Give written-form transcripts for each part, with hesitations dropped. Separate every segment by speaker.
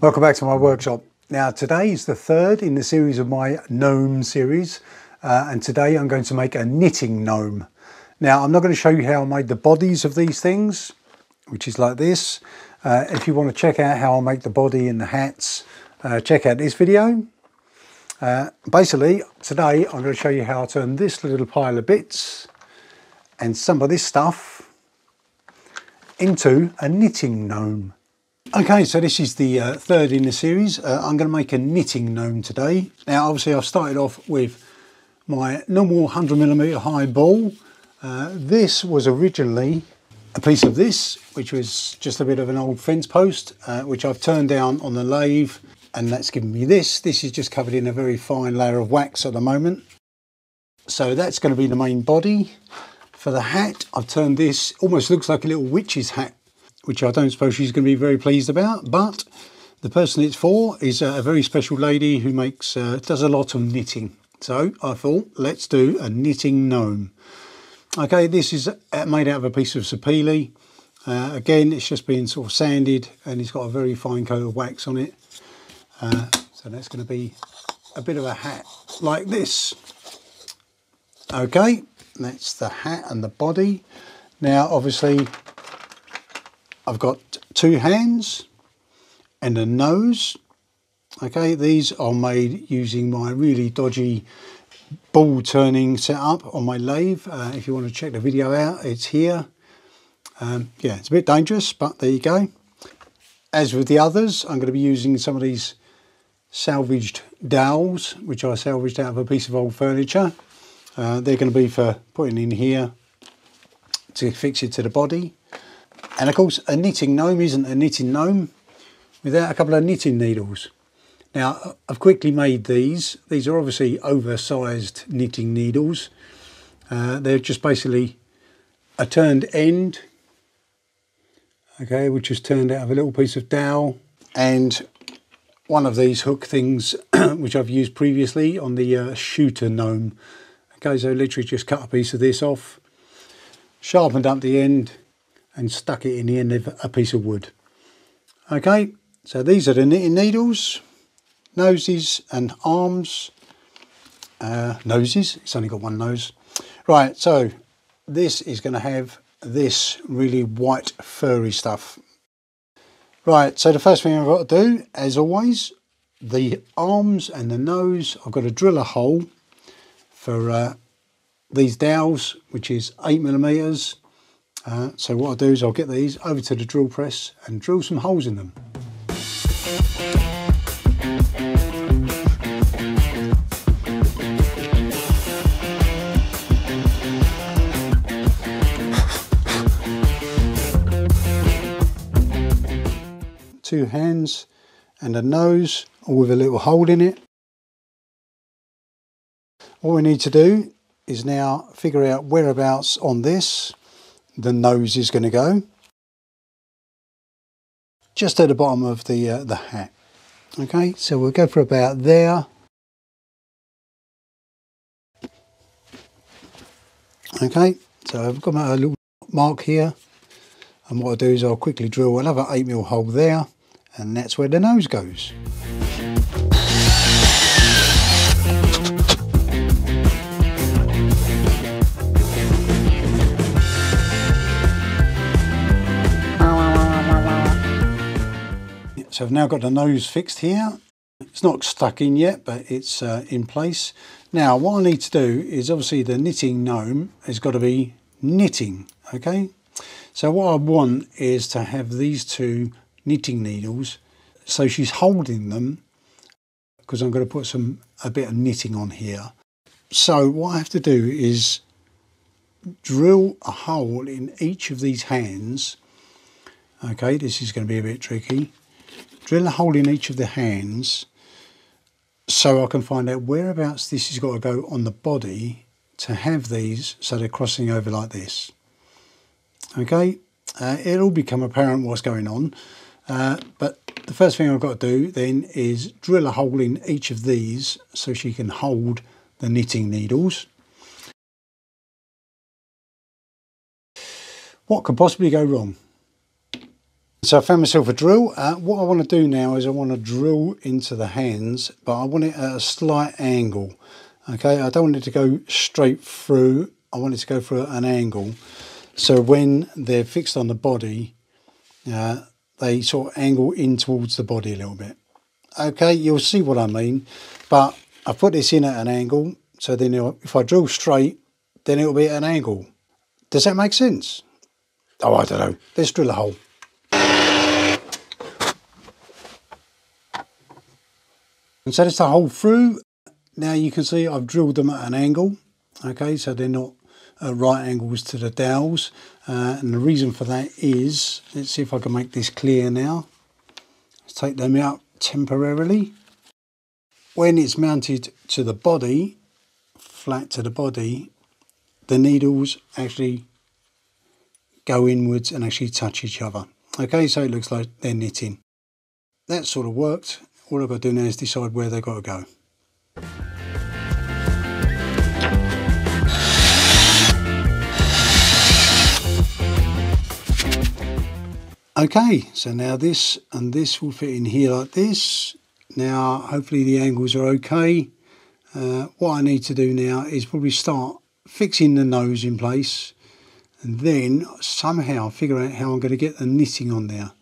Speaker 1: Welcome back to my workshop. Now today is the third in the series of my gnome series, and today I'm going to make a knitting gnome. Now I'm not going to show you how I made the bodies of these things, which is like this. If you want to check out how I make the body and the hats, check out this video. Basically today I'm going to show you how I turn this little pile of bits and some of this stuff into a knitting gnome. Okay, so this is the third in the series. I'm going to make a knitting gnome today. Now obviously I've started off with my normal 100mm high ball. This was originally a piece of this, which was just a bit of an old fence post, which I've turned down on the lathe, and that's given me this. This is just covered in a very fine layer of wax at the moment. So that's going to be the main body. For the hat, I've turned this, almost looks like a little witch's hat, which I don't suppose she's going to be very pleased about, but the person it's for is a very special lady who makes does a lot of knitting. So I thought, let's do a knitting gnome. Okay, this is made out of a piece of sapele. Again, it's just been sort of sanded, and it's got a very fine coat of wax on it. So that's going to be a bit of a hat like this. Okay, that's the hat and the body. Now obviously I've got two hands and a nose. Okay, these are made using my really dodgy ball turning setup on my lathe. If you want to check the video out, it's here. Yeah, it's a bit dangerous, but there you go. As with the others, I'm going to be using some of these salvaged dowels, which I salvaged out of a piece of old furniture. They're going to be for putting in here to fix it to the body. And of course, a knitting gnome isn't a knitting gnome without a couple of knitting needles. Now, I've quickly made these. These are obviously oversized knitting needles. They're just basically a turned end, okay, which is turned out of a little piece of dowel, and one of these hook things, which I've used previously on the shooter gnome. Okay, so literally just cut a piece of this off, sharpened up the end, and stuck it in the end of a piece of wood. Okay, so these are the knitting needles, noses and arms. Noses, it's only got one nose. Right, so this is going to have this really white furry stuff. Right, so the first thing I've got to do, as always, the arms and the nose, I've got to drill a hole for these dowels, which is 8mm. So what I'll do is I'll get these over to the drill press and drill some holes in them. Two hands and a nose, all with a little hole in it. All we need to do is now figure out whereabouts on this the nose is going to go. Just at the bottom of the hat. Okay, so we'll go for about there. Okay, so I've got my little mark here, and what I'll do is I'll quickly drill another 8mm hole there, and that's where the nose goes. So I've now got the nose fixed here. It's not stuck in yet, but it's in place. Now what I need to do is, obviously the knitting gnome has got to be knitting, okay? So what I want is to have these two knitting needles, so she's holding them, because I'm going to put a bit of knitting on here. So what I have to do is drill a hole in each of these hands. Okay, this is going to be a bit tricky. Drill a hole in each of the hands so I can find out whereabouts this has got to go on the body to have these so they're crossing over like this. Okay, it'll become apparent what's going on, but the first thing I've got to do then is drill a hole in each of these so she can hold the knitting needles. What could possibly go wrong? So I found myself a drill. What I want to do now is I want to drill into the hands, but I want it at a slight angle. Okay, I don't want it to go straight through. I want it to go through an angle. So when they're fixed on the body, they sort of angle in towards the body a little bit. Okay, you'll see what I mean. But I put this in at an angle, so then if I drill straight, then it'll be at an angle. Does that make sense? Oh, I don't know. Let's drill a hole. And so that's the hole through. Now you can see I've drilled them at an angle. Okay, so they're not at right angles to the dowels. And the reason for that is, let's see if I can make this clear now. Let's take them out temporarily. When it's mounted to the body, flat to the body, the needles actually go inwards and actually touch each other. Okay, so it looks like they're knitting. That sort of worked. All I've got to do now is decide where they've got to go. Okay, so now this and this will fit in here like this. Now, hopefully the angles are okay. What I need to do now is probably start fixing the nose in place and then somehow figure out how I'm going to get the knitting on there.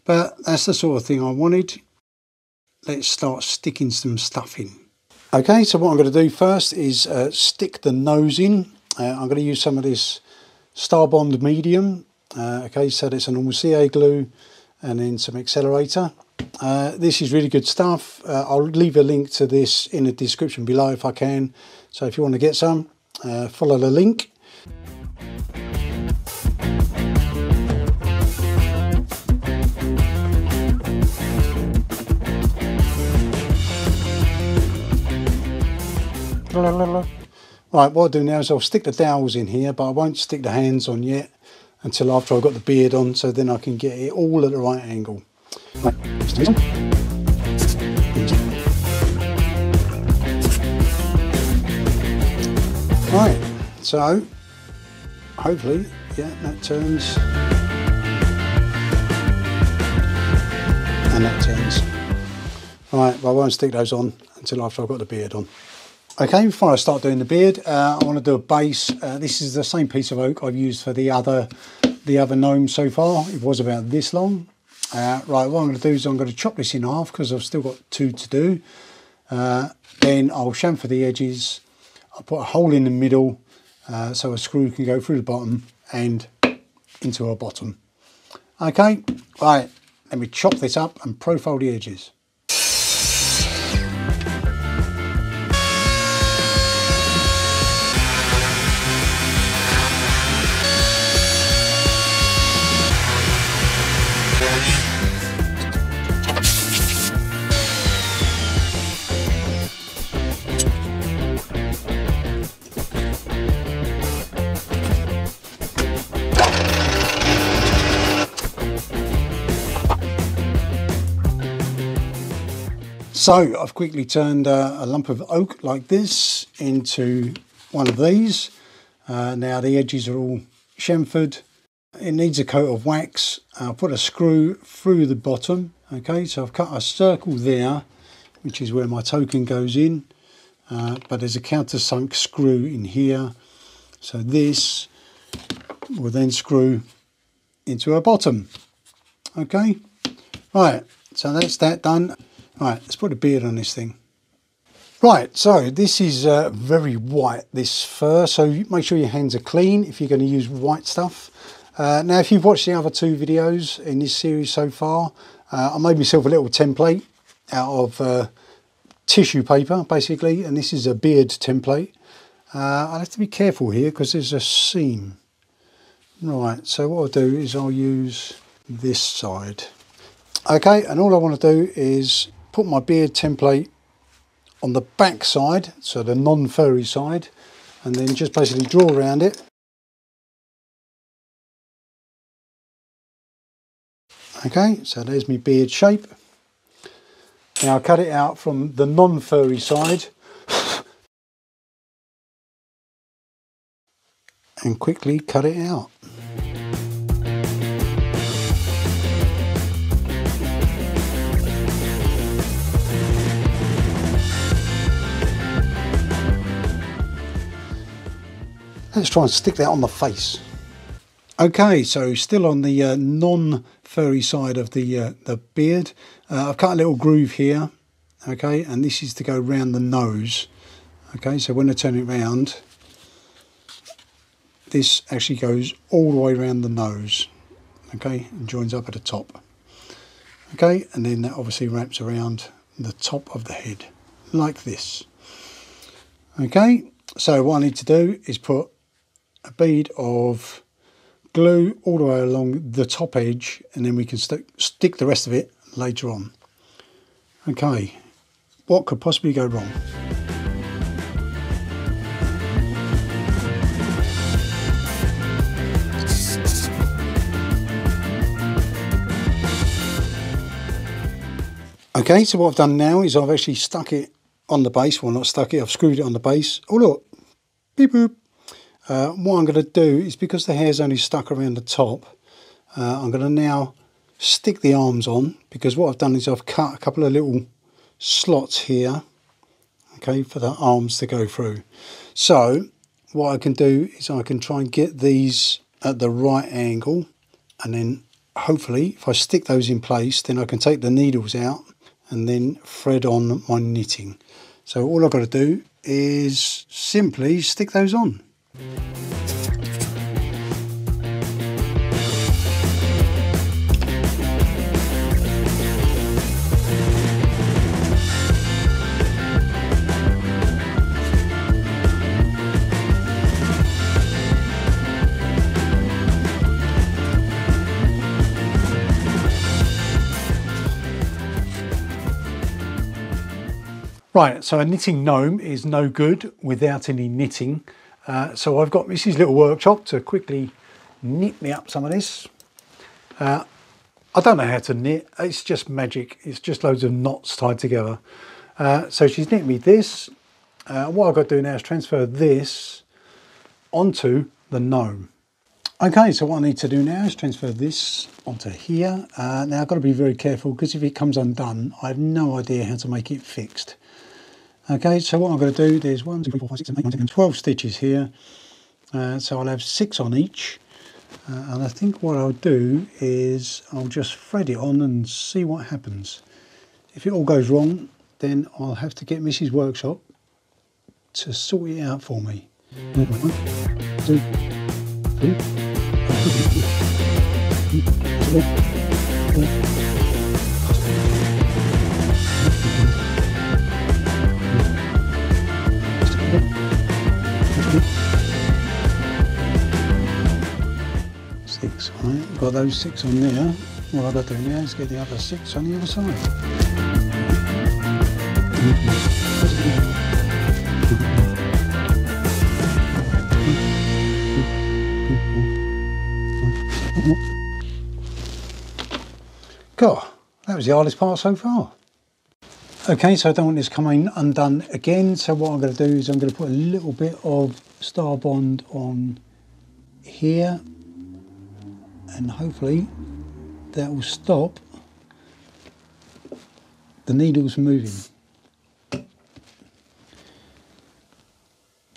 Speaker 1: But that's the sort of thing I wanted. Let's start sticking some stuff in. Okay, so what I'm going to do first is stick the nose in. I'm going to use some of this Starbond medium. Okay, so that's a normal CA glue and then some accelerator. This is really good stuff. I'll leave a link to this in the description below if I can. So if you want to get some, follow the link. Right, what I'll do now is I'll stick the dowels in here, but I won't stick the hands on yet until after I've got the beard on, so then I can get it all at the right angle. Right, so hopefully, yeah, that turns and that turns. Right, but I won't stick those on until after I've got the beard on. Okay, before I start doing the beard, I want to do a base. This is the same piece of oak I've used for the other gnome so far. It was about this long. Right, what I'm going to do is I'm going to chop this in half because I've still got two to do. Then I'll chamfer the edges. I'll put a hole in the middle so a screw can go through the bottom and into a bottom. Okay, right, let me chop this up and profile the edges. So I've quickly turned a lump of oak like this into one of these. Now the edges are all chamfered. It needs a coat of wax. I'll put a screw through the bottom. Okay, so I've cut a circle there, which is where my token goes in. But there's a countersunk screw in here. So this will then screw into a bottom. Okay, right, so that's that done. Right, let's put a beard on this thing. Right, so this is very white, this fur, so make sure your hands are clean if you're going to use white stuff. Now, if you've watched the other two videos in this series so far, I made myself a little template out of tissue paper, basically, and this is a beard template. I'll have to be careful here because there's a seam. Right, so what I'll do is I'll use this side. Okay, and all I want to do is put my beard template on the back side, so the non-furry side, and then just basically draw around it. Okay, so there's my beard shape. Now I'll cut it out from the non-furry side and quickly cut it out. let's try and stick that on the face. Okay, so still on the non-furry side of the beard, I've cut a little groove here, okay, and this is to go round the nose. Okay, so when I turn it round, this actually goes all the way around the nose, okay, and joins up at the top. Okay, and then that obviously wraps around the top of the head, like this. Okay, so what I need to do is put a bead of glue all the way along the top edge, and then we can stick the rest of it later on. Okay, what could possibly go wrong? Okay, so what I've done now is I've actually stuck it on the base. Well, not stuck it, I've screwed it on the base. Oh look, beep boop. What I'm going to do is, because the hair's only stuck around the top, I'm going to now stick the arms on, because what I've done is I've cut a couple of little slots here, okay, for the arms to go through. So what I can do is I can try and get these at the right angle, and then hopefully if I stick those in place, then I can take the needles out and then thread on my knitting. So all I've got to do is simply stick those on. Right, so a knitting gnome is no good without any knitting. So I've got Missy's little workshop to quickly knit me up some of this. I don't know how to knit, it's just magic. It's just loads of knots tied together. So she's knit me this. What I've got to do now is transfer this onto the gnome. Okay, so what I need to do now is transfer this onto here. Now I've got to be very careful, because if it comes undone, I have no idea how to make it fixed. Okay, so what I'm going to do, there's 1, 2, 3, 4, 5, 6, 7, 8, 9, 10, 12 stitches here. So I'll have 6 on each. And I think what I'll do is I'll just thread it on and see what happens. If it all goes wrong, then I'll have to get Mrs. Workshop to sort it out for me. 1, 2, 3, 6, right, got those 6 on there. What I've got to do now is get the other 6 on the other side. God, that was the hardest part so far. Okay, so I don't want this coming undone again, so what I'm going to do is I'm going to put a little bit of Starbond on here, and hopefully that will stop the needles moving.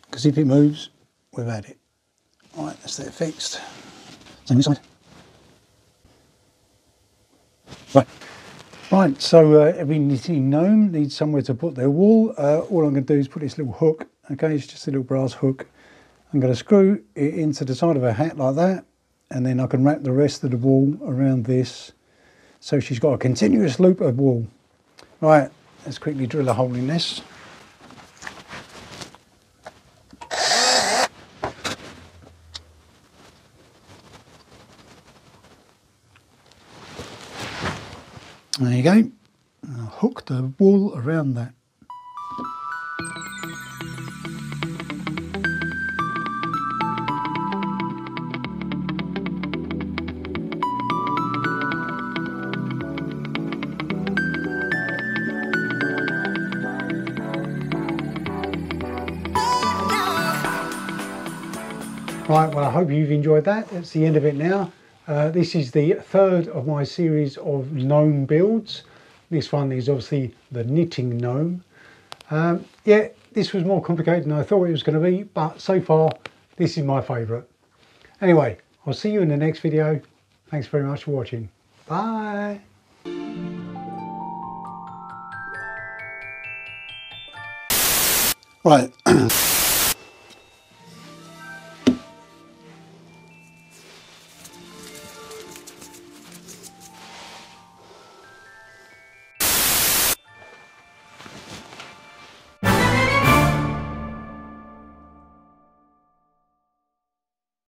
Speaker 1: Because if it moves, we've had it. Alright, that's that fixed. Same this side. Right, so every knitting gnome needs somewhere to put their wool. All I'm going to do is put this little hook, okay, it's just a little brass hook. I'm going to screw it into the side of her hat like that, and then I can wrap the rest of the wool around this, so she's got a continuous loop of wool. Right, let's quickly drill a hole in this. There you go. I'll hook the wool around that. Right, well, I hope you've enjoyed that. It's the end of it now. This is the third of my series of gnome builds. This one is obviously the knitting gnome. Yeah, this was more complicated than I thought it was going to be, but so far This is my favourite. Anyway, I'll see you in the next video. Thanks very much for watching. Bye. Right.